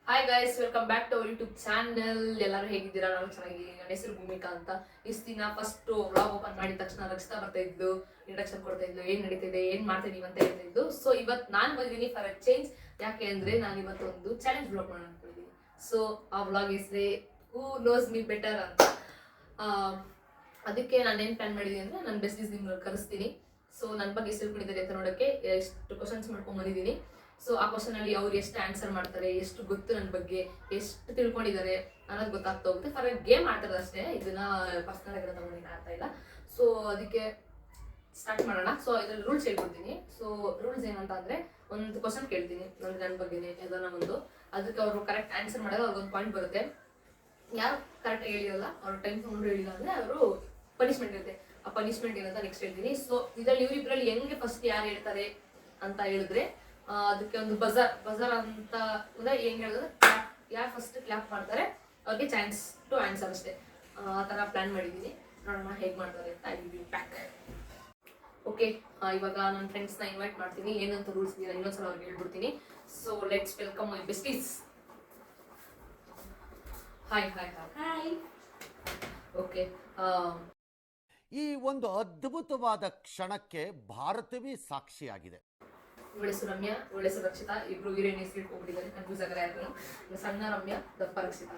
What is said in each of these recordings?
Hi guys, welcome back to our YouTube channel. ಎಲ್ಲರೂ ಹೇಗಿದ್ದೀರಾ? ನಾನು ಚೆನ್ನಾಗಿದ್ದೀನಿ. ನನ್ನ ಹೆಸರು ಭೂಮಿಕಾ ಅಂತ. ಇಷ್ಟು ದಿನ ಫಸ್ಟ್ ವ್ಲಾಗ್ ಓಪನ್ ಮಾಡಿದ ತಕ್ಷಣ ರಕ್ಷಿತಾ ಬರ್ತಾ ಇದ್ದು, ಇಂಟ್ರಡಕ್ಷನ್ ಕೊಡ್ತಾ ಇದ್ದು, ಏನ್ ನಡೀತಿದೆ, ಏನ್ ಮಾಡ್ತಿದೀವಿ ಅಂತ ಹೇಳ್ತಿದ್ದು. ಸೊ ಇವತ್ತು ನಾನು ಬಂದಿದ್ದೀನಿ ಫಾರ್ ಅ ಚೇಂಜ್. ಯಾಕೆ ಅಂದ್ರೆ ನಾನು ಇವತ್ತು ಒಂದು ಚಾಲೆಂಜ್ ವ್ಲಾಗ್ ಮಾಡೋಣ ಅನ್ಕೊಂಡಿದ್ದೀನಿ. ಸೊ ಆ ವ್ಲಾಗ್ ಹೆಸರೇ ಹೂ ನೋಸ್ ಮೀ ಬೆಟರ್ ಅಂತ. ಅದಕ್ಕೆ ನಾನು ಏನು ಪ್ಲಾನ್ ಮಾಡಿದ್ದೀನಿ ಅಂದ್ರೆ ನನ್ನ ಬೆಸ್ಟೀಸ್ ನಿಮ್ಗೆ ಕರೆಸ್ತೀನಿ. ಸೊ ನನ್ನ ಬಗ್ಗೆ ಎಷ್ಟು ತಿಳ್ಕೊಂಡಿದ್ದಾರೆ ಅಂತ ನೋಡೋಕ್ಕೆ ಎಷ್ಟು ಕ್ವಶನ್ಸ್ ಮಾಡ್ಕೊಂಡು ಬಂದಿದ್ದೀನಿ. ಸೊ ಆ ಕ್ವಶನ್ ಅಲ್ಲಿ ಅವ್ರು ಎಷ್ಟು ಆನ್ಸರ್ ಮಾಡ್ತಾರೆ, ಎಷ್ಟು ಗೊತ್ತು ನನ್ನ ಬಗ್ಗೆ, ಎಷ್ಟು ತಿಳ್ಕೊಂಡಿದ್ದಾರೆ ಅನ್ನೋದು ಗೊತ್ತಾಗ್ತಾ ಹೋಗುತ್ತೆ. ಫಾರ್ ಗೇಮ್ ಆಡ್ತಾರೆ ಅಷ್ಟೇ, ಇದನ್ನ ಪರ್ಸನಲ್ ಆಗಿರೋ ತಗೊಂಡು ಆಡ್ತಾ ಇಲ್ಲ. ಸೊ ಅದಕ್ಕೆ ಸ್ಟಾರ್ಟ್ ಮಾಡೋಣ. ಸೊ ಇದ್ರಲ್ಲಿ ರೂಲ್ಸ್ ಹೇಳ್ಕೊಡ್ತೀನಿ. ಸೊ ರೂಲ್ಸ್ ಏನಂತ ಅಂದ್ರೆ, ಒಂದು ಕ್ವಶನ್ ಕೇಳ್ತೀನಿ ನನ್ನ ಬಗ್ಗೆನೇ ಯಾವ್ದಾನ ಒಂದು, ಅದಕ್ಕೆ ಅವರು ಕರೆಕ್ಟ್ ಆನ್ಸರ್ ಮಾಡಿದ್ರೆ ಅವ್ರಿಗೊಂದು ಪಾಯಿಂಟ್ ಬರುತ್ತೆ. ಯಾರು ಕರೆಕ್ಟ್ ಹೇಳಿರಲ್ಲ, ಅವ್ರು ಟೈಮ್ ತಗೊಂಡು ಹೇಳಿಲ್ಲ ಅಂದ್ರೆ ಅವರು ಪನಿಷ್ಮೆಂಟ್ ಇರುತ್ತೆ. ಆ ಪನಿಷ್ಮೆಂಟ್ ಏನಂತ ನೆಕ್ಸ್ಟ್ ಹೇಳ್ತೀನಿ. ಸೊ ಇದರಲ್ಲಿ ಇವರಿಬ್ಬರಲ್ಲಿ ಹೆಂಗೆ ಫಸ್ಟ್ ಯಾರು ಹೇಳ್ತಾರೆ ಅಂತ ಹೇಳಿದ್ರೆ, ಅದಕ್ಕೆ ಒಂದು ಬಜರ್ ಅಂತ ಅಂದ್ರೆ ಹೆಂಗ್ ಹೇಳಿದ್ರೆ, ಯಾರು ಫಸ್ಟ್ ಕ್ಲಾಪ್ ಮಾಡ್ತಾರೆ ಅವ್ರಿಗೆ ಚಾನ್ಸ್ ಟು ಆನ್ಸರ್ ಅಷ್ಟೇ. ಆ ಥರ ಪ್ಲಾನ್ ಮಾಡಿದ್ದೀನಿ. ನೋಡೋಣ ಹೇಗೆ ಮಾಡ್ತಾರೆ ಅಂತ. I will be back. Okay, ಇವಾಗ ನನ್ನ ಫ್ರೆಂಡ್ಸ್ನ ಇನ್ವೈಟ್ ಮಾಡ್ತೀನಿ. ಏನಂತ ರೂಲ್ಸ್ ಇದೆಯಲ್ಲ ಇನ್ನೊಂದ್ಸಲ ಅವ್ರಿಗೆ ಹೇಳ್ಬಿಡ್ತೀನಿ. So let's welcome my besties. Hi hi hi. Okay, ಈ ಒಂದು ಅದ್ಭುತವಾದ ಕ್ಷಣಕ್ಕೆ ಭಾರತವೇ ಸಾಕ್ಷಿಯಾಗಿದೆ. ಇವಳ ಹೆಸರು ರಮ್ಯಾ, ಇವಳ ಹೆಸರು ರಕ್ಷಿತಾ. ಇಬ್ರು ವೀರೇನ್ ಹೆಸರು ಇಟ್ಕೊಂಡ್ಬಿಟ್ಟಿದ್ದಾರೆ, ಕನ್ಫ್ಯೂಸ್ ಆಗಲ್ಲ ಯಾರು. ಸಣ್ಣ ರಮ್ಯಾ, ದಪ್ಪ ರಕ್ಷಿತಾ.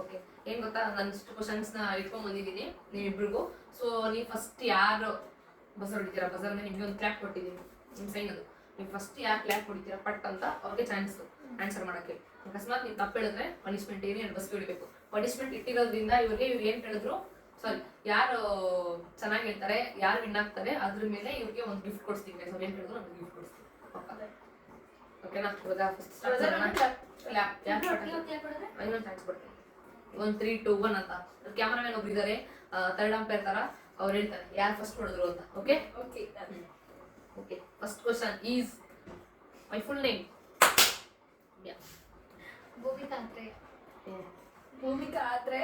ಓಕೆ, ಏನ್ ಗೊತ್ತಾ, ನಾನು ಇಷ್ಟು ಕ್ವಶನ್ಸ್ನ ಇಟ್ಕೊಂಡ್ ಬಂದಿದ್ದೀನಿ ನೀವಿಬ್ರಿಗೂ. ಸೊ ನೀವು ಫಸ್ಟ್ ಯಾರು ಬಜರ್ ಹೊಡಿತೀರಾ, ಬಜರ್ ಅಂದ್ರೆ ನಿಮ್ಗೆ ಒಂದು ಕ್ಲಾಪ್ ಕೊಟ್ಟಿದ್ದೀನಿ, ನಿಮ್ಮ ಸೈನ್ ಅದು. ನೀವು ಫಸ್ಟ್ ಯಾರು ಕ್ಲಾಪ್ ಹೊಡಿತೀರಾ ಪಟ್ ಅಂತ ಅವ್ರಿಗೆ ಚಾನ್ಸ್ ಆನ್ಸರ್ ಮಾಡೋಕ್ಕೆ. ಅಕಸ್ಮಾತ್ ನೀವು ತಪ್ಪು ಹೇಳಿದ್ರೆ ಪನಿಷ್ಮೆಂಟ್ ಏನು ಬಸ್ ಹೊಡಿಬೇಕು. ಪನಿಷ್ಮೆಂಟ್ ಇಟ್ಟಿರೋದ್ರಿಂದ ಇವ್ರು ಏನು ಹೇಳಿದ್ರು, ಸಾರಿ, ಯಾರು ಚೆನ್ನಾಗಿ ಹೇಳ್ತಾರೆ, ಯಾರು ವಿನ್ ಆಗ್ತಾರೆ ಅದ್ರ ಮೇಲೆ ಇವ್ರಿಗೆ ಒಂದು ಗಿಫ್ಟ್ ಕೊಡ್ಸ್ತೀವಿ. ಸೊ ಏನು ಹೇಳಿದ್ರು ನಮ್ಗೆ ಗಿಫ್ಟ್ ಕೊಡ್ಸ್ತೀವಿ. ಓಕೆನಾ? ಇವಾಗ ಫಸ್ಟ್ ಇನ್ನೊಂದು ಚಾನ್ಸ್ ಕೊಡ್ತೀನಿ. 1 3 2 1 ಅಂತ. ಕ್ಯಾಮರಾಮನ್ ಒಬ್ರು ಇದ್ದಾರೆ, ಥರ್ಡ್ ಅಂಪೈರ್ ತರ, ಅವ್ರು ಹೇಳ್ತಾರೆ ಯಾರು ಫಸ್ಟ್ ಹೊಡೆದ್ರು ಅಂತ. Okay okay okay. First question is my full name. Bhumika ಆದ್ರೆ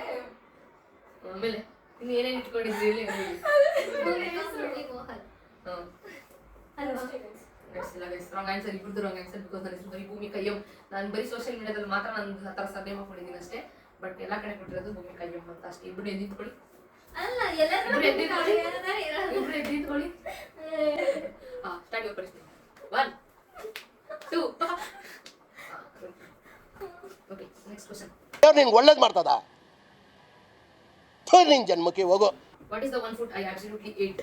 ಆಮೇಲೆ ಇನ್ನು ಏನೇನು ಇಟ್ಕೊಂಡಿದ್ರಿ ಹೇಳಿ. ರಾಂಗ್ ಆನ್ಸರ್, ಇಬ್ಬರದು ರಾಂಗ್ ಆನ್ಸರ್. ಬಿಕಾಸ್ ನನ್ನ ಹೆಸರು ಭೂಮಿಕಾ ಎಂ. ನಾನು ಬರೀ ಸೋಷಿಯಲ್ ಮೀಡಿಯಾದಲ್ಲಿ ಮಾತ್ರ ನಾನು ಆ ಥರ ಸರ್ನೇಮ್ ಹಾಕೊಂಡಿದ್ದೀನಿ ಅಷ್ಟೇ. ಬಟ್ ಎಲ್ಲ ಕಡೆ ಕೊಟ್ಟಿರೋದು ಭೂಮಿಕಾ ಎಂ ಅಂತ ಅಷ್ಟೇ. ಇಬ್ಬರು ಎದ್ದಿಟ್ಕೊಳ್ಳಿ, ಇಬ್ರು ಎದ್ದಿಟ್ಕೊಳ್ಳಿ. ಸ್ಟಾರ್ಟ್ ಯುವರ್ ಪರಿಸ್ಥಿತಿ. 1 2. Okay, next question. ನಿಂಗೆ ಒಳ್ಳೇದು ಮಾಡ್ತದ, ನಿನ್ ಜನ್ಮಕ್ಕೆ ಹೋಗೋ. What is the one food I absolutely eight?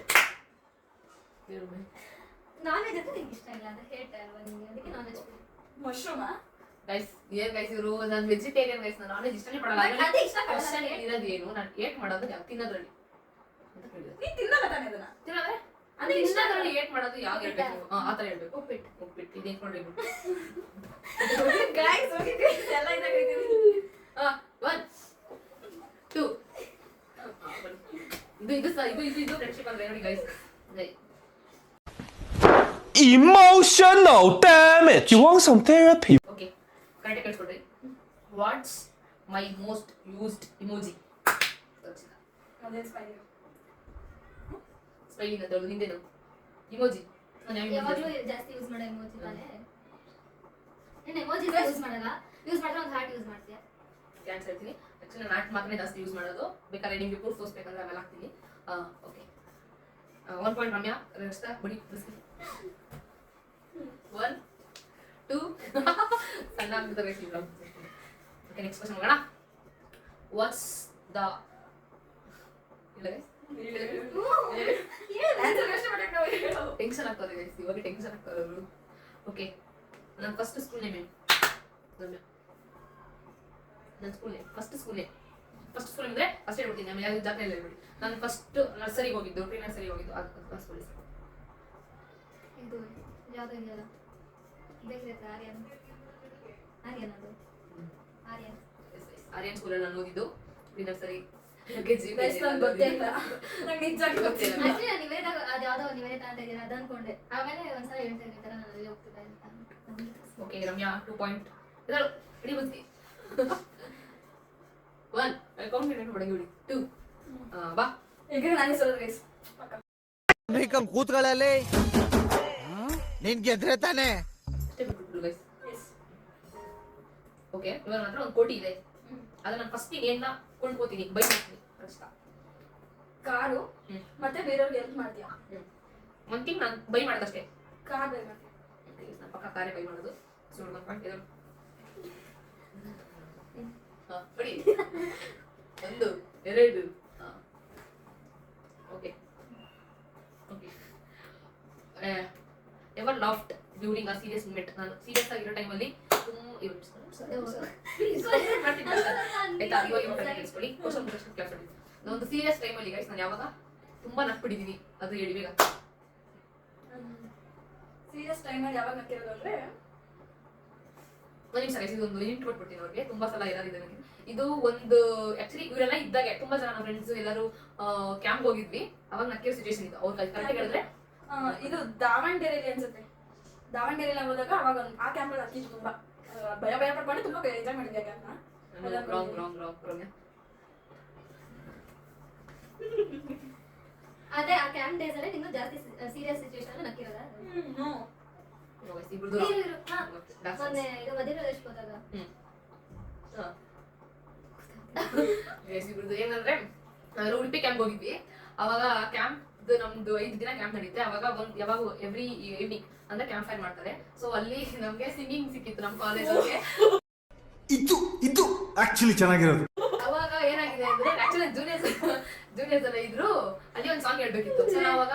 Non veg ಅಂದ್ರೆ ನಿಂಗೆ ಇಷ್ಟ ಇಲ್ಲ ಅಂತ ಹೇಳ್ತಾ ಇಲ್ವಾ ನಿಮಗೆ? ಅದಕ್ಕೆ ನಾನ್ ವೆಜ್. ಮಶ್ರೂಮಾ ಗೈಸ್, ಏನ್ ಗೈಸ್ ಇವರು? ನಾನು ವೆಜಿಟೇರಿಯನ್ ಗೈಸ್, ನಾನು ನಾನ್ ವೆಜ್ ಇಷ್ಟನೇ ಪಡಲ್ಲ. ಕ್ವಶನ್ ಹೇಳಿರೋದು ಏನು, ನಾನು ಏಟ್ ಮಾಡೋದು ಯಾವ ತಿನ್ನೋದ್ರಲ್ಲಿ ಅಂತ ಹೇಳಿದ್ರು. ನೀ ತಿನ್ನಲ್ಲ ತಾನೆ ಅದನ್ನ? ತಿನ್ನೋದ್ರೆ ಅದೇ ಇಷ್ಟದ್ರಲ್ಲಿ ಏಟ್ ಮಾಡೋದು ಯಾವ್ದು ಹೇಳ್ಬೇಕು? ಆ ಥರ ಹೇಳ್ಬೇಕು. ಉಪ್ಪಿಟ್ಟು ಇದು ಇಟ್ಕೊಂಡು ಗೈಸ್ ಹೋಗಿದ್ವಿ ಎಲ್ಲ ಇದಾಗಿದ್ದೀವಿ. 1 2. ಇದು ಫ್ರೆಂಡ್ಶಿಪ್ ಅಂದ್ರೆ ನೋಡಿ guys. Emotional, damn it! You want some therapy? Okay, correct ಕೇಳಿಸ್ಕೊಡ್ರಿ. What's my most used emoji? ಅದೇ ಸ್ಮೈಲಿ. ಸ್ಮೈಲಿಂಗ್ ಅಂತ ಹೇಳೋದು ಹಿಂದೇನು ಇಮೋಜಿ? ಯಾವಾಗಲೂ ಜಾಸ್ತಿ ಯೂಸ್ ಮಾಡೋ ಇಮೋಜಿ ತಾನೆ. ನೀನು ಎಮೋಜಿ ಯೂಸ್ ಮಾಡಲ್ಲ, ಯೂಸ್ ಮಾಡಿದ್ರೆ ಒಂದು ಹಾರ್ಟ್ ಯೂಸ್ ಮಾಡ್ತೀಯ. ಕ್ಯಾನ್ಸರ್ ಹೇಳ್ತೀನಿ. ಆ್ಯಕ್ಚುಲಿ ನಾನು ಹಾರ್ಟ್ ಮಾತ್ರ ಜಾಸ್ತಿ ಯೂಸ್ ಮಾಡೋದು. ಬೇಕಾದ್ರೆ ನಿಮಗೆ ಪ್ರೂಫ್ ತೋರಿಸ್ಬೇಕಂದ್ರೆ ಆಮೇಲೆ ಹಾಕ್ತೀನಿ. Okay, 1 point Ramya. ರಕ್ಷಿತಾ ಬಡಿ. 1 2. ಸಣ್ಣ ಆಗ್ಬಿಡ್ತಾರೆ. ಓಕೆ, ನೆಕ್ಸ್ಟ್ ಕ್ವಶನ್ ಹೋಗೋಣ. ವಾಟ್ಸ್ ದ ಟೆನ್ಷನ್ ಆಗ್ತದೆ ಗೈಸ್, ಇವಾಗ ಟೆನ್ಷನ್ ಆಗ್ತದೆ ಅವರು. ಓಕೆ, ನನ್ನ ಫಸ್ಟ್ ಸ್ಕೂಲ್ ನೇಮ್ ಏನು? ನನ್ನ school name, first school name ಅಂದರೆ ಫಸ್ಟ್ ಹೇಳ್ಬಿಡ್ತೀನಿ, ಆಮೇಲೆ ಯಾವ್ದು ಜಾತ್ರೆ ಎಲ್ಲ ಹೇಳ್ಬಿಡಿ. ನಾನು ಫಸ್ಟ್ ನರ್ಸರಿಗೆ ಹೋಗಿದ್ದು, ಪ್ರೀ ನರ್ಸರಿಗೆ ಹೋಗಿದ್ದು. ಫಸ್ಟ್ ಸ್ಕೂಲ್ ಇದು ಯಾವ್ದು ಇದೆಯಲ್ಲ ಬೇಕಿರುತ್ತೆ, ಆರ್ಯನ್. ಆರ್ಯನ್ ಅದು ಆರ್ಯನ್ ಸ್ಕೂಲಲ್ಲಿ ನಾನು ಓದಿದ್ದು. ಪ್ರೀ ನರ್ಸರಿ ಗೊತ್ತೇ ಇಲ್ಲ ನಂಗೆ ನಿಜವಾಗಿ ಗೊತ್ತಿಲ್ಲ. ಆಕ್ಚುಲಿ ನಾನು ನಿವೇದ ಅದು ಯಾವುದೋ ನಿವೇದ ಅಂತ ಇದೀನಿ ಅದು ಅನ್ಕೊಂಡೆ. ಆಮೇಲೆ ಒಂದ್ಸಲ ಹೇಳ್ತಾ ಇದ್ದೆ ನಾನು ಅಲ್ಲಿ ಹೋಗ್ತಿದ್ದೆ ಅಂತ. Okay Ramya 2 point. ಇದಳು ಇಡಿ ಬುದ್ಧಿ. 1 ಕಾನ್ಫಿಡೆಂಟ್ ಬಡಗಿ ಬಿಡಿ. 2 ಬಾ ಈಗ ನಾನೇ ಸೋಲೋದು ಗೈಸ್. ಬೇಕಂ ಕೂತ್ಕೊಳ್ಳಲಿ, ನಿನ್ ಗೆದ್ರೆ ತಾನೆ. ಅಷ್ಟೇ ಬಿಟ್ಬಿಟ್ರು ಗೈಸ್. ಓಕೆ, ಇವಾಗ ನನ್ನ ಹತ್ರ ಒಂದು ಕೋಟಿ ಇದೆ. ಅದನ್ನ ನಾನು ಫಸ್ಟ್ ಏನ ಕೊಂಡ್ಕೋತೀನಿ, ಬೈ ಮಾಡ್ತೀನಿ ಕಷ್ಟ. ಕಾರು ಮತ್ತೆ ಬೇರೆಯವ್ರಿಗೆ ಹೆಲ್ಪ್ ಮಾಡ್ತೀಯಾ? ಒನ್ ಥಿಂಗ್ ನಾನು ಬೈ ಮಾಡೋದಷ್ಟೇ. ಕಾರ್ ಬೈ ಮಾಡ್ತೀಯಾ? ನಾನು ಪಕ್ಕ ಕಾರೇ ಬೈ ಮಾಡೋದು. ಸೊ 1.2 ಬಡಿ 1 2 okay okay. Ever laughed during a serious moment. ನಾನು ಸೀರಿಯಸ್ ಆಗಿರೋ ಟೈಮಲ್ಲಿ ಒಂದು ಸೀರಿಯಸ್ ಟೈಮಲ್ಲಿ ಗೈಸ್ ನಾನು ಯಾವಾಗ ತುಂಬಾ ನಕ್ಬಿಟ್ಟಿದ್ದೀನಿ ಅದು ಹೇಳಿ ಬೇಗ. ಸೀರಿಯಸ್ ಟೈಮಲ್ಲಿ ಯಾವಾಗ ನಕ್ಕಿರೋದು ಅಂದ್ರೆ ಒಂದು ನಿಮಿಷ ಗೈಸ್, ಇದೊಂದು ಇಂಟ್ ಕೊಟ್ಬಿಡ್ತೀನಿ ಅವ್ರಿಗೆ. ತುಂಬಾ ಸಲ ಇರೋದಿದೆ ನನಗೆ ಇದು ಒಂದು. ಆಕ್ಚುಲಿ ಇವರೆಲ್ಲ ಇದ್ದಾಗೆ ತುಂಬಾ ಜನ ನಮ್ಮ ಫ್ರೆಂಡ್ಸ್ ಎಲ್ಲರೂ ಕ್ಯಾಂಪ್ ಹೋಗಿದ್ವಿ. ಅವಾಗ ನಕ್ಕಿರೋ ಸಿಚುವೇಶನ್ ಇದು. ಅವ್ರು ಕರೆಕ್ಟ್ ಹೇಳಿದ್ರೆ ಇದು ದಾವಣಗೆರೆಯಲ್ಲಿ ಅನ್ಸುತ್ತೆ. ದಾವಣಗೆರೆಯಲ್ಲಿ ಹೋದಾಗ ಅವಾಗ ಆ ಕ್ಯಾಂಪ್ ಅಲ್ಲಿ ಹಾಕಿದ್ದು ತುಂಬಾ ಭಯ ಭಯ ಪಡ್ಕೊಂಡು ತುಂಬಾ ಎಂಜಾಯ್ ಮಾಡಿದ್ವಿ ಆ ಕ್ಯಾಂಪ್ನ. ಅದೇ ಆ ಕ್ಯಾಂಪ್ ಡೇಸ್ ಅಲ್ಲಿ ನಿಮ್ಗೆ ಜಾಸ್ತಿ ಸೀರಿಯಸ್ ಸಿಚುವೇಶನ್ ನಕ್ಕಿರೋದ? ಮೊನ್ನೆ ಇದು ಮಧ್ಯಪ್ರದೇಶಕ್ಕೆ ಹೋದಾಗ ಏನಂದ್ರೆ ನಾವು ಉಡುಪಿ ಕ್ಯಾಂಪ್ ಹೋಗಿದ್ವಿ. ಅವಾಗ ಕ್ಯಾಂಪ್ ನಮ್ದು 5 ದಿನ ಕ್ಯಾಂಪ್ ನಡೆಯುತ್ತೆ. ಅವಾಗ ಯಾವಾಗ ಎವ್ರಿ ಈವ್ನಿಂಗ್ ಅಂದ್ರೆ ಕ್ಯಾಂಪ್ ಫೈರ್ ಮಾಡ್ತಾರೆ. ಸೊ ಅಲ್ಲಿ ನಮ್ಗೆ ಸಿಂಗಿಂಗ್ ಸಿಕ್ಕಿತ್ತು ನಮ್ಮ ಕಾಲೇಜಲ್ಲಿ. ಇದು ಆಕ್ಚುಲಿ ಚೆನ್ನಾಗಿರೋದು. ಅವಾಗ ಏನಾಗಿದೆ ಅಂದ್ರೆ ಆಕ್ಚುಲಿ ಜೂನಿಯರ್ಸ್ ಎಲ್ಲ ಇದ್ರು. ಅಲ್ಲಿ ಒಂದು ಸಾಂಗ್ ಹೇಳ್ಬೇಕಿತ್ತು. ಸೊ ನಾವಾಗ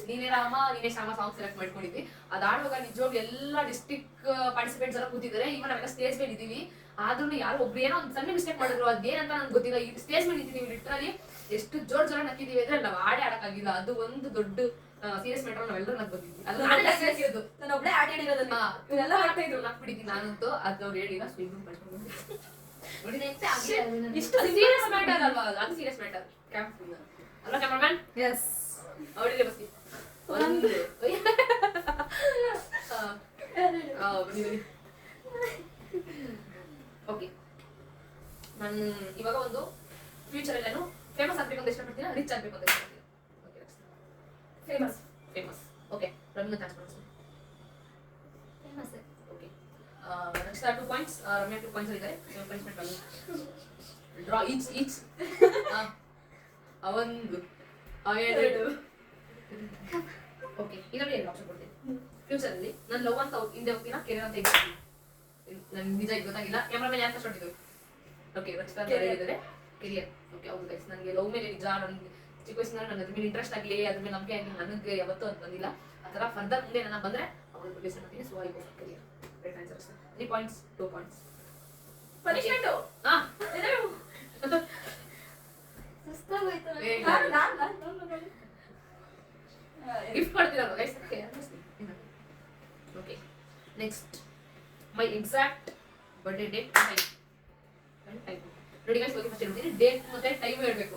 ನೀನೇ ರಾಮ ನೀನೇ ಶ್ಯಾಮ ಸಾಂಗ್ ಸೆಲೆಕ್ಟ್ ಮಾಡ್ಕೊಂಡಿದ್ವಿ. ಅದಾಡುವಾಗ ನಿಜವಾಗ್ಲೂ ಎಲ್ಲಾ ಡಿಸ್ಟ್ರಿಕ್ಟ್ ಪಾರ್ಟಿಸಿಪೇಟ್ಸ್ ಎಲ್ಲ ಕೂತಿದ್ದಾರೆ. ಇವನ್ ನಾವೆಲ್ಲ ಸ್ಟೇಜ್ ಮೇಲೆ ಇದೀವಿ. ಆದ್ರೂ ಯಾರು ಒಬ್ರು ಏನೋ ಒಂದು ಸಣ್ಣ ಮಿಸ್ಟೇಕ್ ಮಾಡಿದ್ರು. ಅದೇನಂತ ನನ್ಗೆ ಗೊತ್ತಿಲ್ಲ. ಈ ಸ್ಟೇಜ್ ಮೇಲೆ ಇದ್ದೀವಿ ಲಿಟ್ರಲಿ ಎಷ್ಟು ಜೋರ್ ನಕ್ಕಿದೀವಿ ಅಂದ್ರೆ ನಾವು ಆಡಕ್ಕಾಗಿಲ್ಲ. ಅದು ಒಂದು ದೊಡ್ಡ ಸೀರಿಯಸ್ ಮ್ಯಾಟರ್. ನಾವೆಲ್ಲರೂ ನಕ್ ಬಂದಿದ್ವಿ. ಅದು ನಾನು ಒಬ್ಳೆ ಆಟ ಆಡಿರೋದನ್ನ ಇವರೆಲ್ಲ ಆಡ್ತಾ ಇದ್ರು. ನಕ್ಬಿಟ್ಟಿದ್ದೀನಿ ನಾನಂತೂ. ಅದು ಅವ್ರು ಹೇಳಿಲ್ಲ. ಸ್ವಿಮ್ಮಿಂಗ್ ಮಾಡ್ಕೊಂಡು ಇಷ್ಟು ಸೀರಿಯಸ್ ಮ್ಯಾಟರ್ ಅಲ್ವಾ? ಅದು ಸೀರಿಯಸ್ ಮ್ಯಾಟರ್. ಕ್ಯಾಂಪ್ ಅಲ್ವಾ ಕ್ಯಾಮರಾಮನ್? ಎಸ್. ಅವಳಿಗೆ ಬಸ್ತಿ ಒಂದು ಓಕೆ. ನಾನು ಇವಾಗ ಒಂದು ಫ್ಯೂಚರ್ ಎಲ್ಲಾನು ಫೇಮಸ್ ಆಗ್ಬೇಕು ಅಂತ ಇಷ್ಟಪಡ್ತೀನಿ, ರಿಚ್ ಆಗ್ಬೇಕು ಅಂತ ಇಷ್ಟಪಡ್ತೀನಿ. Famous okay. ರಮ್ಯಾ ಚಾನ್ಸ್ ಮಾಡ್ತೀನಿ. Famous. Okay, next 2 points. Ramya 2 points ಇದ್ದಾರೆ. ಪನಿಷ್ಮೆಂಟ್ ಬರಲ್ಲ. ಡ್ರಾ ಈಚ್ ಒಂದು 2. ಓಕೆ, ಇದರಲ್ಲಿ 2 ಆಪ್ಷನ್ ಕೊಡ್ತೀನಿ. ಫ್ಯೂಚರ್ ಅಲ್ಲಿ ನಾನು ಲವ್ ಅಂತ ಹಿಂದೆ ಹೋಗ್ತೀನ, ಕೆರಿಯರ್ ಅಂತ ಹೇಳ್ತೀನಿ. ನನ್ಗೆ ನಿಜ ಗೊತ್ತಾಗಿಲ್ಲ. ಕ್ಯಾಮ್ರಾಮನ್ ಯಾಕೆ ಕಷ್ಟ ಹೊಟ್ಟಿದ್ರು? ಓಕೆ, ರಕ್ಷಿತಾ ಹೇಳಿದ್ದಾರೆ ಕೆರಿಯರ್. ಓಕೆ, ಹೌದು ಗೈಸ್, ನನಗೆ ಲವ್ ಮೇಲೆ ನಿಜ ನನಗೆ ಚಿಕ್ಕ ವಯಸ್ಸಿನ ನನಗೆ ಅದ್ರ ಮೇಲೆ ಇಂಟ್ರೆಸ್ಟ್ ಆಗಲಿ, ಅದ್ರ ಮೇಲೆ ನಂಬಿಕೆ ಆಗಲಿ ನನಗೆ ಯಾವತ್ತೂ ಅದು ಬಂದಿಲ್ಲ. ಆ ಥರ ಫರ್ದರ್ ಮುಂದೆ ನನ್ನ ಬಂದರೆ ಅವ್ರ ಬಗ್ಗೆ ಮಾಡ್ತೀನಿ. So I go for career. Right answer. 3 points 2 points. Punishment ಸುಸ್ತಾಗೋಯ್ತು. ಗಿಫ್ಟ್ ಕೊಡ್ತೀರಲ್ಲ guys. Okay, next my exact birthday date time. ನೋಡಿ ಗೈಸ್, ಫಸ್ಟ್ ಹೇಳ್ತೀನಿ ಡೇಟ್ ಮತ್ತೆ ಟೈಮ್ ಹೇಳಬೇಕು.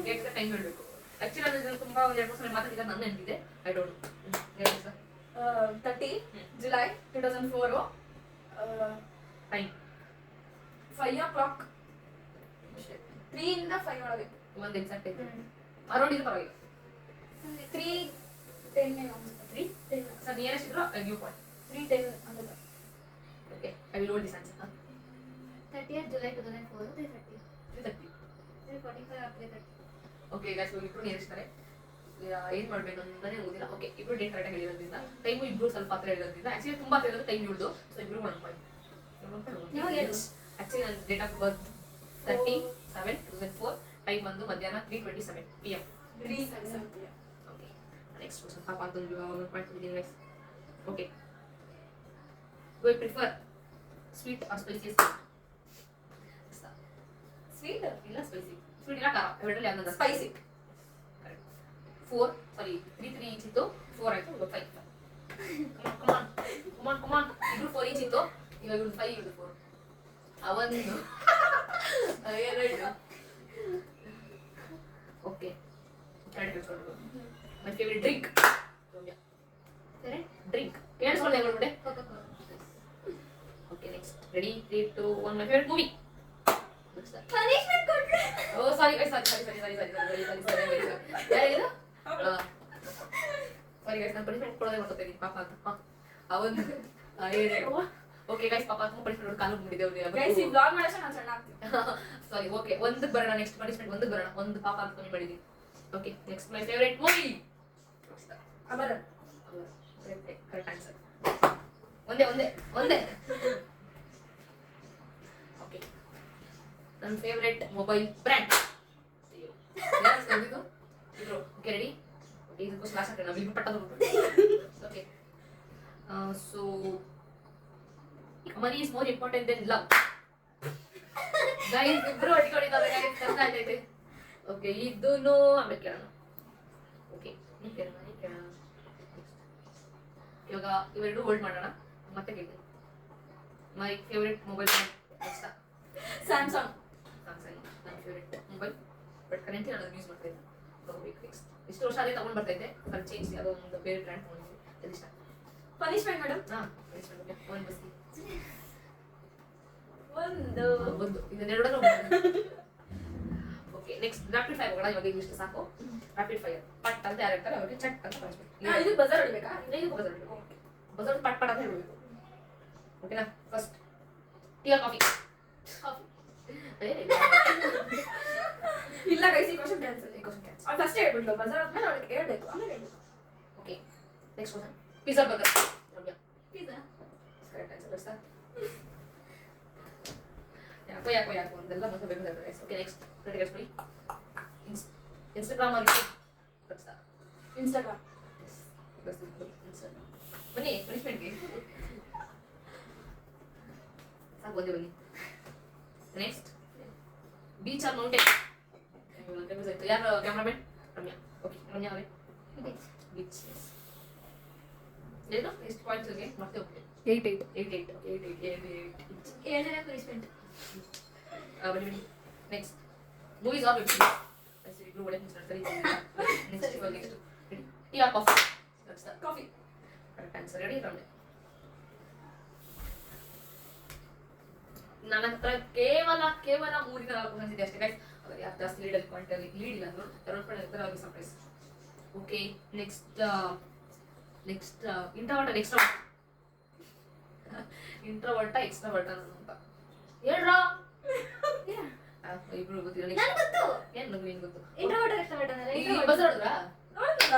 ಡೇಟ್ ಮತ್ತೆ ಟೈಮ್ ಹೇಳಬೇಕು. ಆಕ್ಚುಲಿ ನಾನು ತುಂಬಾ 2 ಸಲ ಮಾತಾಡಿದ ನನ್ನ ನೆನಪಿದೆ. ಐ ಡೋಂಟ್ ಹೇಳಿ ಸರ್. 30 ಜುಲೈ 2004. Time 5 o'clock. 3 ಇಂದ 5 ಒಳಗೆ ಒಂದು ಎಕ್ಸಾಕ್ಟ್ ಟೈಮ್ ಅರೌಂಡ್ ಇದು ಪರವಾಗಿಲ್ಲ. 3:10 3 ಸರ್ ನಿಯರೆಸ್ಟ್ ಇದ್ರು ಐ ಗಿವ್ ಪಾಯಿಂಟ್. 3:10 ಅಂತ. Okay, I will hold this answer. 30th July 2004 3:30. 3:30. 3:45 or 3:30. Okay guys, ಇಬ್ರು ನಿಯರೆಸ್ತಾರೆ. ಏನ್ ಮಾಡ್ಬೇಕು ಅಂತಾನೆ ಓದಿಲ್ಲ. ಓಕೆ, ಇಬ್ರು ಡೇಟ್ ಕರೆಕ್ಟ್ ಆಗಿ ಹೇಳಿರೋದ್ರಿಂದ ಟೈಮು ಇಬ್ರು ಸ್ವಲ್ಪ ಹತ್ರ ಹೇಳಿರೋದ್ರಿಂದ ಆಕ್ಚುಲಿ ತುಂಬಾ ಹತ್ರ ಇರೋದು ಟೈಮ್ ಇಳ್ದು. ಸೊ ಇಬ್ರು 1 ಪಾಯಿಂಟ್. ಆಕ್ಚುಲಿ ನನ್ನ ಡೇಟ್ ಆಫ್ ಬರ್ತ್ 30/7/2004. ಟೈಮ್ ಬಂದು ಮಧ್ಯಾಹ್ನ 3:27 PM. 3:07 PM. ಓಕೆ, ನೆಕ್ಸ್ಟ್ ಸ್ವಲ್ಪ ಪಾಪ ಒಂದು 1 ಪಾಯಿಂಟ್ ಕೊಟ್ಟಿದ್ದೀನಿ guys. Okay, do I prefer sweet or spicy? Sweet ಇಲ್ಲ ಸ್ಪೈಸಿ. ಸ್ವೀಟ್ ಇಲ್ಲ ಖಾರ, ಎರಡರಲ್ಲಿ ಯಾವ್ದು? ಸ್ಪೈಸಿ. 3 ಈಚ್ ಇತ್ತು. 4 ಆಯ್ತು. 5. ಕಮಾನ್ ಇಬ್ರು 4 ಈಚ್ ಇತ್ತು. ಇವಾಗ ಇವ್ರು 5 ಇವ್ರು 4. ಅವನು 2. ಓಕೆ, ಮೈ ಫೇವರಿಟ್ ಡ್ರಿಂಕ್. ಡ್ರಿಂಕ್ ಕೇಳಿಸ್ಕೊಳ್ಳಿ ಹೇಳ್ಬಿಟ್ಟೆ. Coca-Cola. Okay, next ready 3 2 1. ಮೈ ಫೇವರಿಟ್ ಮೂವಿ. Punishment ಕೊಟ್ರೆ. ಓ ಸಾರಿ ಗೈಸ್, ಸಾರಿ ಯಾರಿದು? ಸಾರಿ ಗೈಸ್, ನಾನು ಪನಿಷ್ಮೆಂಟ್ ಕೊಡೋದೇ ಮಾಡ್ಕೊತೀನಿ ಪಾಪ ಅಂತ. ಅವನು 2 ಓಕೆ ಗೈಸ್ ಪಾಪ ತುಂಬ ಪನಿಷ್ಮೆಂಟ್ ಕಾಲು ಗೈಸ್ ಈ ಮುಗಿದೇವ್ರಿ ಬ್ಲಾಗ್ ಮಾಡೋಕೆ ನಾನು ಸಣ್ಣ ಆಗ್ತೀನಿ. ಸಾರಿ ಓಕೆ ಒಂದಕ್ಕೆ ಬರೋಣ ನೆಕ್ಸ್ಟ್ ಪನಿಷ್ಮೆಂಟ್ ಒಂದಕ್ಕೆ ಬರೋಣ ಒಂದು ಪಾಪ ಅಂತ ಕಮ್ಮಿ ಮಾಡಿದೀನಿ okay next my favourite movie Amara correct answer ಒಂದೇ ಒಂದೇ ಒಂದೇ ಓಕೆ ನನ್ನ favourite mobile brand okay ready okay ಇದಕ್ಕೋಸ್ಕರ ಲಾಸ್ಟ್ ಹಾಕೋಣ ಬಿಲ್ ಪಟ್ಟದ okay so money is more important than love guys ಇಬ್ರು ಹೊಡ್ಕೊಂಡಿದ್ದಾರೆ ಗೈಸ್ ಕಷ್ಟ ಆಗ್ತೈತೆ ಓಕೆ ಇದನ್ನು ಆಮೇಲೆ ಕೇಳೋಣ ಓಕೆ ನೀವು ಕೇಳೋಣ ನೀವು ಕೇಳೋಣ ಇವಾಗ ಇವೆರಡು ಹೋಲ್ಡ್ ಮಾಡೋಣ ಮತ್ತೆ ಕೇಳ್ತೀನಿ my favourite mobile next Samsung Samsung ನನ್ನ ಫೇವರೇಟ್ ಮೊಬೈಲ್ ಬಟ್ ಕರೆಂಟ್ಲಿ ನಾನು ಯೂಸ್ ಮಾಡ್ತಾ ಇದ್ದೆ ತಗೋಬೇಕು ನೆಕ್ಸ್ಟ್ ಇಷ್ಟು ವರ್ಷ ಅದೇ ತಗೊಂಡು ಬರ್ತಾ ಇದ್ದೆ ಅದು ಚೇಂಜ್ ಯಾವುದೋ ಒಂದು ಬೇರೆ ಬ್ರ್ಯಾಂಡ್ ತೊಗೊಂಡಿದ್ದೆ ಅದು ಇಷ್ಟ ಪನಿಷ್ಮೆಂಟ್ ಮೇಡಮ್ ಹಾಂ ಒಂದು ಬಸ್ಸಿ ಒಂದು ಒಂದು ಇದನ್ನೆರಡೂ ಓಕೆ ನೆಕ್ಸ್ಟ್ ರ್ಯಾಪಿಡ್ ಫೈರ್ ಹೋಗೋಣ ಇವಾಗ ಇಷ್ಟು ಸಾಕು ರ್ಯಾಪಿಡ್ ಫೈರ್ ಪಟ್ ಅಂತ ಯಾರು ಹೇಳ್ತಾರೆ ಅವ್ರಿಗೆ ಚಟ್ ಅಂತ ಕಳಿಸ್ಬೇಕು ಇದು ಬಜಾರ್ ಹೊಡಿಬೇಕಾ ಬಜಾರ್ ಪಟ್ ಪಟ್ ಅಂತ ಹೇಳ್ಬೇಕು ಓಕೆನಾ ಫಸ್ಟ್ ಟೀ ಆರ್ ಕಾಫಿ ಇಲ್ಲ ಗೈಸ್ ಈ ಕ್ವಶನ್ ಕ್ಯಾನ್ಸಲ್ ಅವ್ನು ಫಸ್ಟ್ ಹೇಳ್ಬಿಟ್ಟು ಬಜಾರ್ ಆದ್ಮೇಲೆ ಅವ್ಳಿಗೆ ಹೇಳ್ಬೇಕು ಆಮೇಲೆ ಹೇಳ್ಬೇಕು okay next question pizza burger Ramya pizza correct answer ಅಷ್ಟಾ ಯಾಕೋ ಅಂತೆಲ್ಲ ಮತ್ತೆ ಬೇಕಾಗುತ್ತೆ ಗೈಸ್ ಓಕೆ ನೆಕ್ಸ್ಟ್ ಕ್ರಿಟಿಕಲ್ಸ್ ಬೈ ಇನ್ಸ್ಟಾಗ್ರಾಮ್ ಅಲ್ಲಿ ಕಳಿಸ್ತಾ ಇನ್ಸ್ಟಾಗ್ರಾಮ್ ಬನ್ನಿ ಪನಿಷ್ಮೆಂಟ್ಗೆ ಸಾಕು ಬಂದೆ ಬನ್ನಿ ನೆಕ್ಸ್ಟ್ ಬೀಚ್ ಆರ್ ಮೌಂಟೇನ್ ಯಾರು ಕ್ಯಾಮ್ರಾಮನ್ ರಮ್ಯಾ ಓಕೆ ರಮ್ಯಾ ಅವರೇ ಬೀಚ್ ಏನು ಎಷ್ಟು ಪಾಯಿಂಟ್ಸ್ಗೆ ಮತ್ತೆ ಓಕೆ 8 ಏಳನೇ ಪನಿಷ್ಮೆಂಟ್ ಬನ್ನಿ next movies or web series ಇಬ್ರು ಒಳ್ಳೆ ಮಾತಾಡ್ತಾರೆ ನೆಕ್ಸ್ಟ್ ಇವಾಗ next tea or coffee coffee correct answer ready Ramya ನನ್ನ ಹತ್ರ ಕೇವಲ 3 ಕ್ವಶನ್ಸ್ ಇದೆ ಅಷ್ಟೇ ಗೈಸ್ ಅದ್ರ ಯಾರು ಜಾಸ್ತಿ ಲೀಡ್ ಲೀಡ್ ಇಲ್ಲ ಅಂದ್ರು ಎರಡು ಕಡೆ ಇರ್ತಾರೆ ಅವ್ರಿಗೆ surprise okay next introvert extrovert ಅಂತ ಹೇಳ್ರಾ ಇಬ್ರು ಗೊತ್ತಿಲ್ಲ ನನ್ ಗೊತ್ತು ಏನು ನಗು ಏನು ಗೊತ್ತು ಇಂಟ್ರೋವರ್ಟ್ ಎಕ್ಸ್ಟ್ರಾವರ್ಟ್ ಅಂದ್ರೆ ಈಗ ಬಸ್ ಹೊಡೆದ್ರಾ ನೋಡಿಲ್ಲ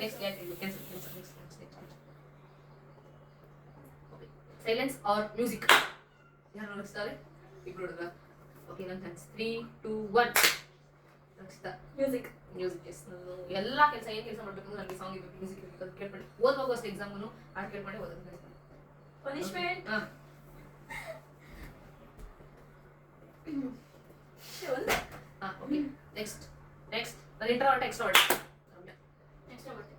ನೆಕ್ಸ್ಟ್ ಸೈಲೆನ್ಸ್ ಆರ್ ಮ್ಯೂಸಿಕ್ ಯಾರು ನೋಡಿಸ್ತಾರೆ ಇಬ್ರು ಹೊಡೆದ್ರಾ ಓಕೆ ನನ್ನ chance 3 2 1 next music music yes ನಾನು ಎಲ್ಲ ಕೆಲಸ ಏನು ಕೆಲಸ ಮಾಡಬೇಕು ನನಗೆ ಸಾಂಗ್ ಇರಬೇಕು ಮ್ಯೂಸಿಕ್ ಇರಬೇಕು ಅಂತ ಕೇಳ್ಕೊಂಡು ಓದುವಾಗ ಅಷ್ಟೇ ಎಕ್ಸಾಮ್ನು ಹಾಡು ಕೇಳ್ಕೊಂಡೆ ಓದೋದು ಪನಿಷ್ಮೆಂಟ್ ಹಾಂ ಒಂದೇ ಹಾಂ ಓಕೆ ನೆಕ್ಸ್ಟ್ ನಾನು ಇಂಟ್ರೋವರ್ಟ್ ಎಕ್ಸ್ಟ್ರಾವರ್ಟ್ ಎಕ್ಸ್ಟ್ರಾವರ್ಟ್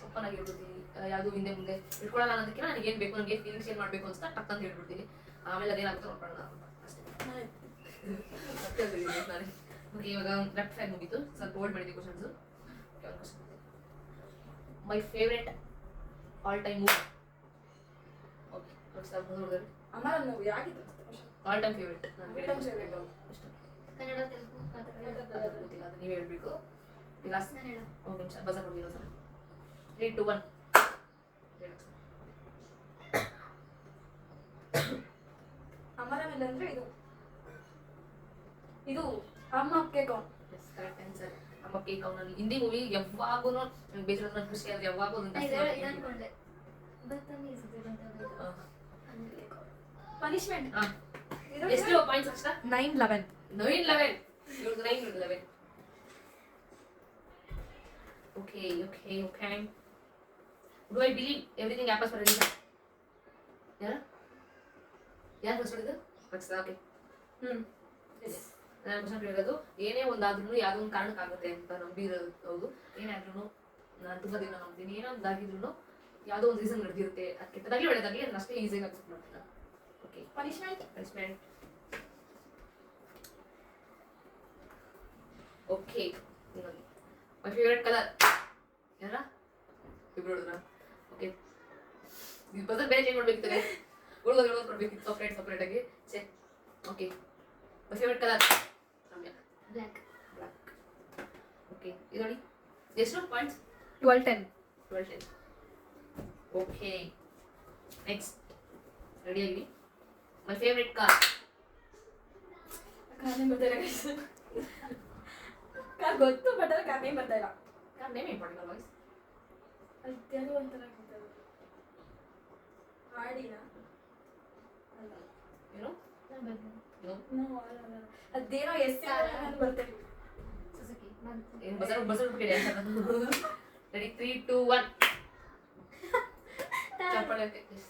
ಓಪನ್ ಆಗಿರ್ಬಿಡ್ತೀನಿ ಯಾವುದು ಹಿಂದೆ ಮುಂದೆ ಇಟ್ಕೊಳ್ಳಲ್ಲ ಅನ್ನೋದಕ್ಕೆ ನನಗೆ ಏನು ಬೇಕು ನನಗೆ ಫೀಲಿಂಗ್ಸ್ ಏನು ಮಾಡಬೇಕು ಅಂತ ಟಕ್ ಅಂತ ಹೇಳ್ಬಿಡ್ತೀನಿ ಆಮೇಲೆ ಅದೇನಾಗುತ್ತೆ ನೋಡ್ಕೊಳ್ಳೋಣ ಅಷ್ಟೇ ನಾನು ಓಕೆ ಇವಾಗ ಲೆಫ್ಟ್ ಸೈಡ್ ಮುಗೀತು ಸ್ವಲ್ಪ ಹೋಲ್ಡ್ ಮಾಡಿದ್ವಿ questions my favourite all time movie okay ನೋಡಿದ್ರೆ ಅಮರ ಮೂವಿ ಆಗಿತ್ತು all time favourite Kannada Telugu ಮಾತಾಡೋದು ಗೊತ್ತಿಲ್ಲ ಅದು ನೀವೇ ಹೇಳ್ಬೇಕು ಲಾಸ್ಟ್ ನಾನು ಹೇಳು ಒಂದು ನಿಮಿಷ ಬಜ ಕೊಡ್ತೀನಿ ಸರ್ 3 2 1 ಅಮರವಿಲ್ ಅಂದ್ರೆ ಇದು ಅಮ್ಮ ಅಕ್ಕೆ ಕೌನ್ ಕರೆಕ್ಟ್ ಆನ್ಸರ್ ನಮ್ಮ ಕೇಕ್ ಅವನಲ್ಲಿ ಹಿಂದಿ ಮೂವಿ ಯಾವಾಗೂ ನಂಗೆ ಬೇಜಾರಾದ್ರೆ ಖುಷಿ ಆದ್ರೆ ಯಾವಾಗೂ ಇದು ಅನ್ಕೊಂಡೆ ಬತ್ತಮೀಸ್ ಪನಿಷ್ಮೆಂಟ್ ಎಷ್ಟು ಪಾಯಿಂಟ್ಸ್ ಅಷ್ಟ 9-11 9-11 ಇವ್ರದ್ದು 9-11 okay do I believe everything happens for a reason ಯಾರು ಹೊಸಡಿದ್ದು ರಕ್ಷಿತಾ ಓಕೆ ನಾನು ಕ್ವಶನ್ ಕೇಳೋದು ಏನೇ ಒಂದಾದ್ರೂ ಯಾವುದೋ ಒಂದು ಕಾರಣಕ್ಕಾಗುತ್ತೆ ಅಂತ ನಂಬಿರೋದು ಹೌದು ಏನೇ ಆದ್ರೂ ನಾನು ತುಂಬ ದಿನ ನಂಬ್ತೀನಿ ಏನೋ ಒಂದಾಗಿದ್ರು ಯಾವುದೋ ಒಂದು ರೀಸನ್ ನಡೆದಿರುತ್ತೆ ಅದು ಕೆಟ್ಟದಾಗಲಿ ಒಳ್ಳೆದಾಗಲಿ ಅದನ್ನ ಅಷ್ಟೇ ಈಸಿಯಾಗಿ ಅಕ್ಸೆಪ್ಟ್ ಮಾಡ್ತೀನಿ okay punishment okay my favourite colour ಯಾರ ಇಬ್ರು ಹುಡುಗ್ರ ಓಕೆ ಇದು ಬದಲು ಬೇರೆ ಚೇಂಜ್ ಮಾಡ್ಬೇಕಿತ್ತು ಹುಡುಗರು ಕೊಡ್ಬೇಕಿತ್ತು ಸಪ್ರೇಟ್ ಆಗಿ ಚೆ okay my favourite colour black okay ಇದು ನೋಡಿ ಎಷ್ಟು ಪಾಯಿಂಟ್ಸ್ 12-10 12 ಓಕೆ ನೆಕ್ಸ್ಟ್ ರೆಡಿ ಆಗಿ. My favourite car. ಕಾರ್ ಬರ್ತಾ ಇಲ್ಲ ಕಾರ್ ಗೊತ್ತು ಬಟ್ ಅದು ಕಾರ್ ನೇಮ್ ಬರ್ತಾ ಇಲ್ಲ. Car name important voice. ಅದ್ಯಾರು ಒಂಥರ ಗೊತ್ತಲ್ಲ ಆಡಿನ ಅಲ್ಲ ಏನು ಅದೇನೋ ಬರ್ತೇನೆ. ಸುಜುಕಿ ಏನು ಬಸರು ಬಿಟ್ಟಿದೆ ರೆಡಿ 3 2 1 ಚಪ್ಪಳೆ.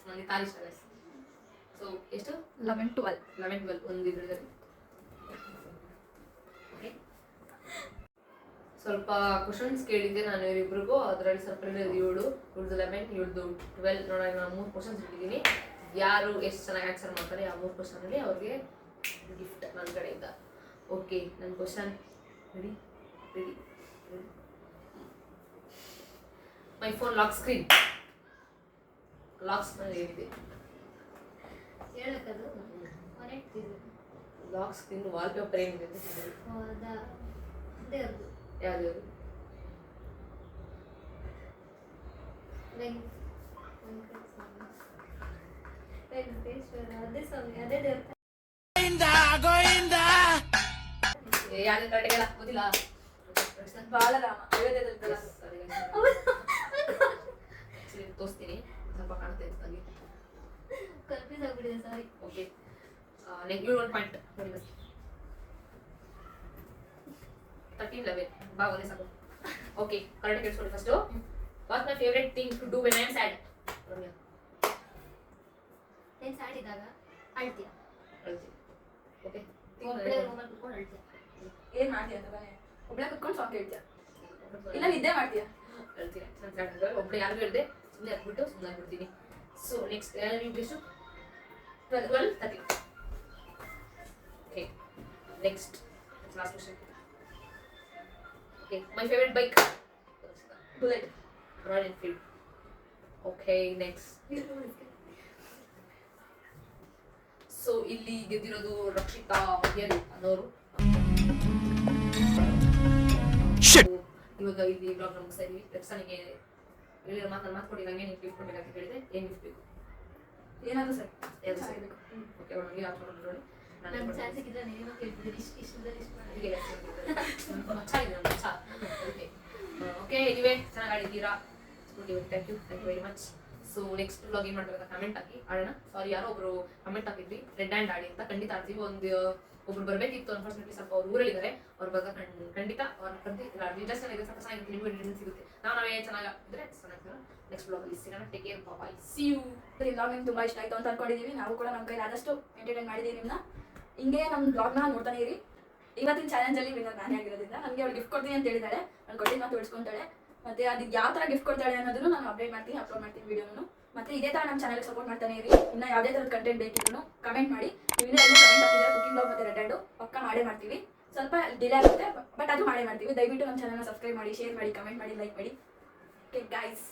ನನಗೆ ಕಾರ್ ಇಷ್ಟ ಗೈಸ್. ಸೊ ಎಷ್ಟು 11 12 11 12 ಒಂದು ಇದ್ರಲ್ಲಿ ಸ್ವಲ್ಪ ಕ್ವಶನ್ಸ್ ಕೇಳಿದ್ದೆ ನಾನು ಇವರಿಬ್ರಿಗೂ. ಅದರಲ್ಲಿ ಸ್ವಲ್ಪ ಇವ್ರದ್ದು 7 ಇವ್ರದ್ದು 11 ಇವ್ರದ್ದು 12 ನೋಡೋಣ. ನಾನು 3 ಕ್ವಶನ್ಸ್ ಇಟ್ಟಿದ್ದೀನಿ. ಯಾರು ಎಷ್ಟು ಚೆನ್ನಾಗಿ ಆನ್ಸರ್ ಮಾಡ್ತಾರೆ ಆ 3 ಕ್ವಶನಲ್ಲಿ ಅವ್ರಿಗೆ ಗಿಫ್ಟ್ ನನ್ನ ಕಡೆಯಿಂದ. ಓಕೆ, ನನ್ನ question ready ready. My phone lock screen locks ಏನಿದೆ ಹೇಳಕ್ಕದು ಕೊನೆಕ್ಟಿದೆ ಲಾಕ್ ಸ್ಕ್ರೀನ್ ವಾಲ್ಪೇಪರ್ ಏನಿದೆ ಅಂತ ಹೇಳಿದ್ರು. ಹೌದಾ ದೇವ್ರದ್ದು ಯಾವುದು ವೆಂಕಟೇಶ್ವರ ಅದೇ ಸ್ವಾಮಿ ಅದೇ ದೇವ್ರ ಯಾವ್ದು ಕರೆಕ್ಟ್ ಹೇಳ ಗೊತ್ತಿಲ್ಲ. ಬಾಲರಾಮ ಅಯೋಧ್ಯೆದಲ್ಲಿ ತೋರಿಸ್ತೀನಿ, ಸ್ವಲ್ಪ ಕಾಣುತ್ತೆ ನನಗೆ. ಕನ್ಫ್ಯೂಸ್ ಆಗ್ಬಿಟ್ಟಿದೆ ಸಾರಿ. ಓಕೆ, ನೆಗೆಟಿವ್ 1 ಪಾಯಿಂಟ್ ನೋಡಿ ಬನ್ನಿ. 13 11 ಬಾ ಒಂದೇ ಸಾಕು. ಓಕೆ, ಕರೆಕ್ಟ್ ಕೇಳಿಸ್ಕೊಳ್ಳಿ first. What's my favourite thing to do when I am sad? ನೀನು ಸ್ಯಾಡ್ ಇದ್ದಾಗ ಅಳ್ತೀಯ. ಓಕೆ, ಒಬ್ಬಳೇ ರೂಮಲ್ಲಿ ಕುತ್ಕೊಂಡು ಅಳ್ತೀಯ. ಏನ್ ಮಾಡ್ತೀಯ ಅಂತ ತಾನೆ ಒಬ್ಳೆ ಕುತ್ಕೊಂಡು ಸಾಂಗ್ ಹೇಳ್ತೀಯ ಇಲ್ಲ ನಿದ್ದೆ ಮಾಡ್ತೀಯ. ಹೇಳ್ತೀನಿ ನಾನು ಸ್ಯಾಡ್ ಒಬ್ಬಳೆ ಯಾರು ಹೇಳಿದೆ ಸುಮ್ಮನೆ ಹಾಕ್ಬಿಟ್ಟು ಸುಮ್ಮನೆ ಆಗ್ಬಿಡ್ತೀನಿ. ಸೊ ನೆಕ್ಸ್ಟ್ ನೀವು ಎಷ್ಟು 12 13. Okay, next last question. Okay, my favourite bike bullet. Royal Enfield. Okay, next. So ಇಲ್ಲಿ ಗೆದ್ದಿರೋದು ರಕ್ಷಿತಾ ಎಲ್ ಅನ್ನೋರು. ಇವಾಗ ಇಲ್ಲಿ ಬ್ಲಾಗ್ ಮುಗಿಸ್ತಾ ಇದೀವಿ. ರಕ್ಷಾನಿಗೆ ಹೇಳಿರೋ ಮಾತು ಕೊಟ್ಟಿರಂಗೆ ನೀವು ಗಿಫ್ಟ್ ಕೊಡ್ಬೇಕಂತ ಹೇಳಿದೆ. ಏನು ಗಿಫ್ಟ್ ಬೇಕು? ಏನಾದ್ರು ಸರ್ ಯಾವ್ದು ಸರಿ ಬೇಕು? ಓಕೆ, ಅವನಿಗೆ ಹಾಕೊಂಡು ನೋಡಿ. ನನ್ನ ಚಾನ್ಸ್ ಸಿಕ್ಕಿದ್ರೆ ನೀನೇನೋ ಕೇಳ್ತಿದ್ದೀನಿ ಇಷ್ಟದಲ್ಲಿ ಇಷ್ಟು ಮಾಡಿ. ಓಕೆ, ನೀವೇ ಚೆನ್ನಾಗಿ ಆಡಿದ್ದೀರಾ. Thank you very much. So next vlog ಏನು ಮಾಡ್ಬೇಕು ಕಮೆಂಟ್ ಹಾಕಿ ಆಡೋಣ. ಸಾರಿ, ಯಾರೋ ಒಬ್ರು ಕಮೆಂಟ್ ಹಾಕಿದ್ವಿ ರೆಡ್ ಹ್ಯಾಂಡ್ ಆಡಿ ಅಂತ. ಖಂಡಿತ ಆಡ್ತೀವಿ. ಒಬ್ರು ಬರಬೇಕಿತ್ತು, ಅನ್ಫಾರ್ಚುನೇಟ್ಲಿ ಸ್ವಲ್ಪ ಅವ್ರು ಊರಲ್ಲಿದ್ದಾರೆ. ಅವ್ರು ಬಂದಾಗ ಖಂಡಿತ ಅವ್ರ ಇಂಟ್ರೆಸ್ಟ್ ಇದೆ, ಸ್ವಲ್ಪ ಚೆನ್ನಾಗಿ ನಿಮಗೂ ಇಂಟ್ರೆಸ್ಟ್ ಸಿಗುತ್ತೆ. ನಾವೇ ಚೆನ್ನಾಗಿದ್ರೆ ಚೆನ್ನಾಗಿರೋ ನೆಕ್ಸ್ಟ್ ವ್ಲಾಗಲ್ಲಿ ಸಿಗೋಣ. Take care, bye, see you. ಈ ಬ್ಲಾಗ್ ನಿಮ್ಗೆ ತುಂಬಾ ಇಷ್ಟ ಆಯ್ತು ಅಂತ ಅನ್ಕೊಂಡಿದೀವಿ. ನಾವು ಕೂಡ ನಮ್ಮ ಕೈಲಿ ಆದಷ್ಟು ಎಂಟರ್ಟೈನ್ ಮಾಡಿದೀವಿ ನಿಮ್ಮನ್ನ. ಹಿಂಗೆ ನಮ್ಮ ಬ್ಲಾಗ್ನ ನೋಡ್ತಾನೆ ಇರಿ. ಇವತ್ತಿನ ಚಾಲೆಂಜಲ್ಲಿ ವಿನ್ನರ್ ನಾನೇ ಆಗಿರೋದ್ರಿಂದ ನನಗೆ ಅವ್ಳು ಗಿಫ್ಟ್ ಕೊಡ್ತೀನಿ ಅಂತ ಹೇಳಿದಾಳೆ. ನಾನು ಕೊಟ್ಟಿದ್ದು ಮಾತು ಉಳಿಸ್ಕೊಂತಾಳೆ. ಮತ್ತೆ ಅದು ಯಾವ ಥರ ಗಿಫ್ಟ್ ಕೊಡ್ತಾಳೆ ಅನ್ನೋದನ್ನು ನಾನು ಅಪ್ಡೇಟ್ ಮಾಡ್ತೀನಿ, ಅಪ್ಲೋಡ್ ಮಾಡ್ತೀನಿ ವಿಡಿಯೋನು. ಮತ್ತೆ ಇದೇ ಥರ ನಮ್ಮ ಚಾನಲ್ಗೆ ಸಪೋರ್ಟ್ ಮಾಡ್ತಾನೆ ಇರಿ. ಇನ್ನು ಯಾವುದೇ ಥರದ ಕಂಟೆಂಟ್ ಬೇಕಿದ್ರು ಕಮೆಂಟ್ ಮಾಡಿ. ನೀವು ಇನ್ನೂ ಕಮೆಂಟ್ ಹಾಕಿದ್ರೆ ಕುಕಿಂಗ್ ಬ್ಲಾಗ್ ಮತ್ತು ರೆಡ್ ಹ್ಯಾಂಡು ಪಕ್ಕ ಮಾಡೇ ಮಾಡ್ತೀವಿ. ಸ್ವಲ್ಪ ಡಿಲೇ ಆಗುತ್ತೆ, ಬಟ್ ಅದು ಮಾಡೇ ಮಾಡ್ತೀವಿ. ದಯವಿಟ್ಟು ನಮ್ಮ ಚಾನಲ್ನ ಸಬ್ಸ್ಕ್ರೈಬ್ ಮಾಡಿ, ಶೇರ್ ಮಾಡಿ, ಕಮೆಂಟ್ ಮಾಡಿ, ಲೈಕ್ ಮಾಡಿ. Okay guys.